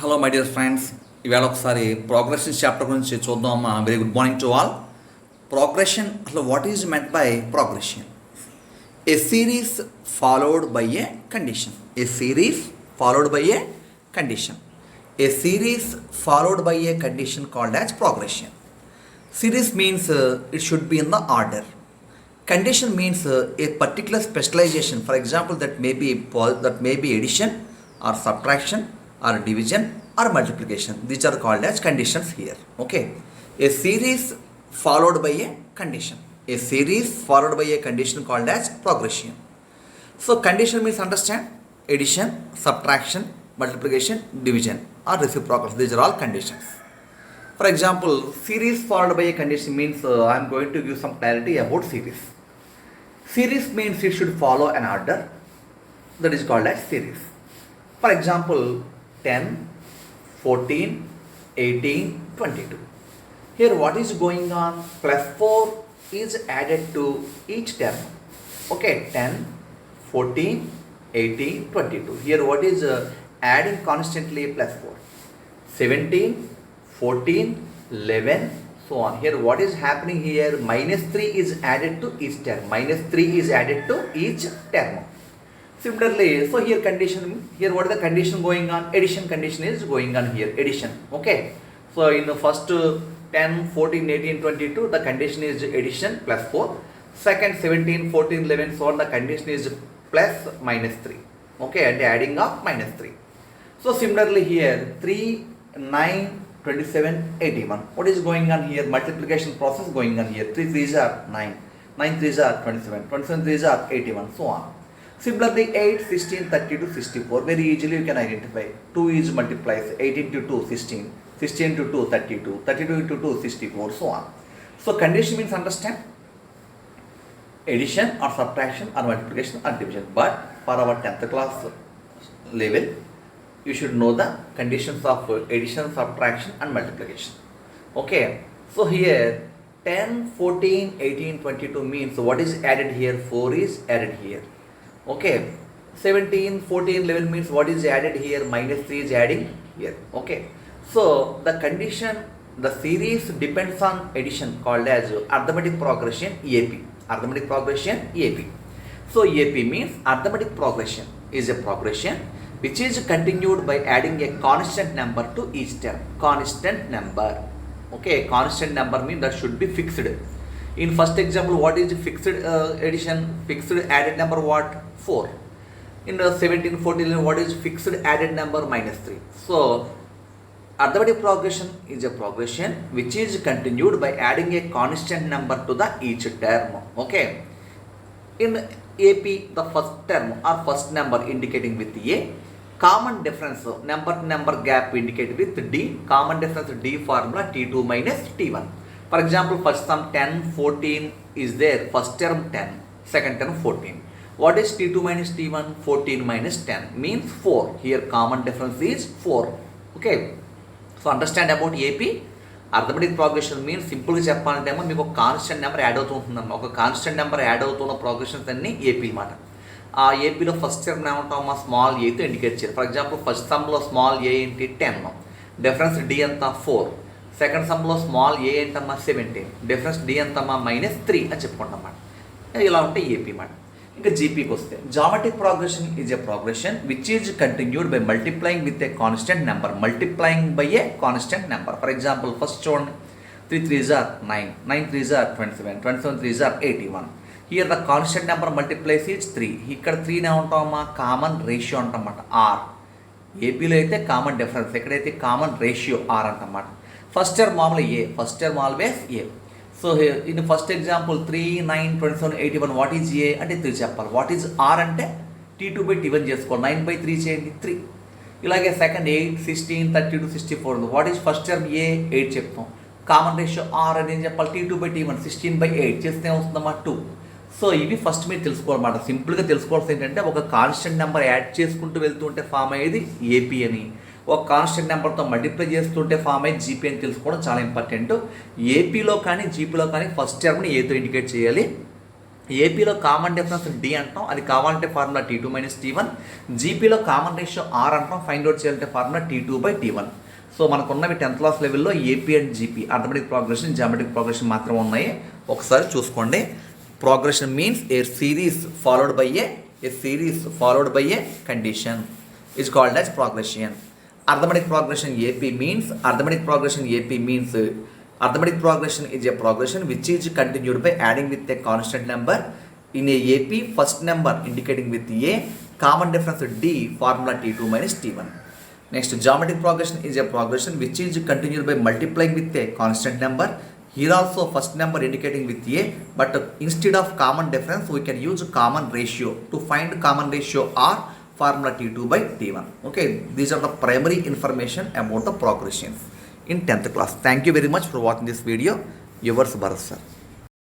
Hello my dear friends, ఇవాళ ఒకసారి progression chapter గురించి చూద్దామా. Very good morning to all. Progression అసలు what is meant by progression? A series followed by a condition. A series followed by a condition. A series followed by a condition called as progression. Series means it should be in the order. Condition means a particular specialization. For example, that may be addition or subtraction or division or multiplication. These are called as conditions here. Okay. A series followed by a condition. A series followed by a condition called as progression. So condition means understand addition, subtraction, multiplication, division or reciprocals. These are all conditions. For example, series followed by a condition means I am going to give some clarity about series. Series means it should follow an order, that is called as series. For example, 10, 14, 18, 22. Here what is going on? Plus 4 is added to each term. Okay, 10, 14, 18, 22. Here what is adding constantly plus 4? 17, 14, 11, so on. Here what is happening here? Minus 3 is added to each term. Minus 3 is added to each term. Similarly, so here condition, here what is the condition going on? Addition condition is going on here. Addition. Okay. So in the first 10, 14, 18, 22, the condition is addition plus 4. Second 17, 14, 11, so on, the condition is plus minus 3. Okay, and adding of minus 3. So similarly here 3, 9, 27, 81. What is going on here? Multiplication process going on here. 3 3s are 9. 9 3s are 27. 27 3s are 81. So on. Similarly 8, 16, 32, 64. Very easily you can identify. 2 is multiplies. 8 into 2, 16. 16 into 2, 32. 32 into 2, 64. So on. So condition means understand addition or subtraction or multiplication or division. But for our 10th class level, you should know the conditions of addition, subtraction and multiplication. Okay, so here 10, 14, 18, 22 means what is added here? 4 is added here. Okay, 17, 14, 11 means what is added here? Minus 3 is adding here. Okay, so the condition, the series depends on addition called as arithmetic progression, AP. Arithmetic progression, AP. So AP means arithmetic progression is a progression which is continued by adding a constant number to each term. Constant number. Okay, constant number means that should be fixed. In first example, what is fixed addition? Fixed added number what? 4. In the 17, 14, what is fixed added number? Minus 3. So, arithmetic progression is a progression which is continued by adding a constant number to the each term. Okay. In AP, the first term or first number indicating with A, common difference number to number gap indicated with D. Common difference D formula T2 minus T1. For example, first term 10, 14 is there. First term 10, second term 14. What is T2 minus T1? 14 minus 10 means 4. Here common difference is 4. Okay. So understand about AP. Arithmetic progression means simple గా చెప్పాలంటే మీకు constant number add అవుతూ ఉంటుందన్నమాట. ఒక constant number add అవుతున్న progressions అన్ని AP మాట. ఆ ఏపీలో ఫస్ట్ టర్మ్ ఏమంటామా? స్మాల్ ఏతో ఇండికేట్ చేయాలి. ఫర్ ఎగ్జాంపుల్ ఫస్ట్ సమ్లో స్మాల్ ఏ ఏంటి? 10. డిఫరెన్స్ డి ఎంత? 4. సెకండ్ సమ్లో స్మాల్ ఏ ఏంటమ్మా? 17. డిఫరెన్స్ డి ఎంతమ్మా? మైనస్ 3 అని చెప్పుకుంటాం అన్నమాట. ఇలా ఉంటే ఏపీ మాట. ఇంకా జీపీకి వస్తే geometric progression is a progression which is continued by multiplying with a constant number. Multiplying by a constant number. For example first చూడండి, 3 3s are 9. 9 3s are 27. 27 3s are 81. Here the constant number multiplies is 3. ఇక్కడ 3 ఏమంటామా? Common ratio అంటమాట, R. ఏపీలో అయితే common difference, ఎక్కడైతే common ratio R అంటమాట. First term మామూలు A, first term always A. So in first example 3, 9, 27, 81 what is A అంటే 3 చెప్పాలి. వాట్ ఈజ్ ఆర్ అంటే T2 బై T1 చేసుకోవాలి. 9 బై 3 చేయండి 3. ఇలాగే సెకండ్ 8, 16, 32, 64 ఉంది. వాట్ ఈజ్ ఫస్ట్ టర్మ్ ఏ? 8 చెప్తాం. కామన్ రేషియో ఆర్ అని ఏం చెప్పాలి? T2 by T1. 16 బై 8 చేస్తే ఏమవుతుందమ్మా? 2. సో ఇవి ఫస్ట్ మీరు తెలుసుకోవాలన్నమాట. సింపుల్గా తెలుసుకోవాల్సింది ఏంటంటే ఒక కాన్స్టెంట్ నెంబర్ యాడ్ చేసుకుంటూ వెళ్తుంటే ఫామ్ అయ్యేది ఏపీ అని, ఒక కాన్స్టెంట్ నెంబర్తో మల్టిప్లై చేస్తుంటే ఫామ్ అయ్యేది జీపీ అని తెలుసుకోవడం చాలా ఇంపార్టెంట్. ఏపీలో కానీ జీపీలో కానీ ఫస్ట్ టర్మ్ని ఏతో ఇండికేట్ చేయాలి. ఏపీలో కామన్ డిఫరెన్స్ డి అంటాం, అది కావాలంటే ఫార్ములా T2 మైనస్ T1. జీపీలో కామన్ రేషియో ఆర్ అంటాం, ఫైండ్ అవుట్ చేయాలంటే ఫార్ములా T2/T1. సో మనకున్నవి 10th క్లాస్ లెవెల్లో AP and GP arithmetic progression, geometric progression మాత్రం ఉన్నాయి. ఒకసారి చూసుకోండి. Progression means a series followed by a condition is called as progression. Arithmetic progression AP means arithmetic progression is a progression which is continued by adding with a constant number. In a AP, first number indicating with A, common difference D, formula T2 minus T1. Next, geometric progression is a progression which is continued by multiplying with a constant number. Here also first number indicating with A, but instead of common difference we can use common ratio. To find common ratio R, formula T2/T1. Okay, these are the primary information about the progressions in 10th class. Thank you very much for watching this video. Yours Bharat sir.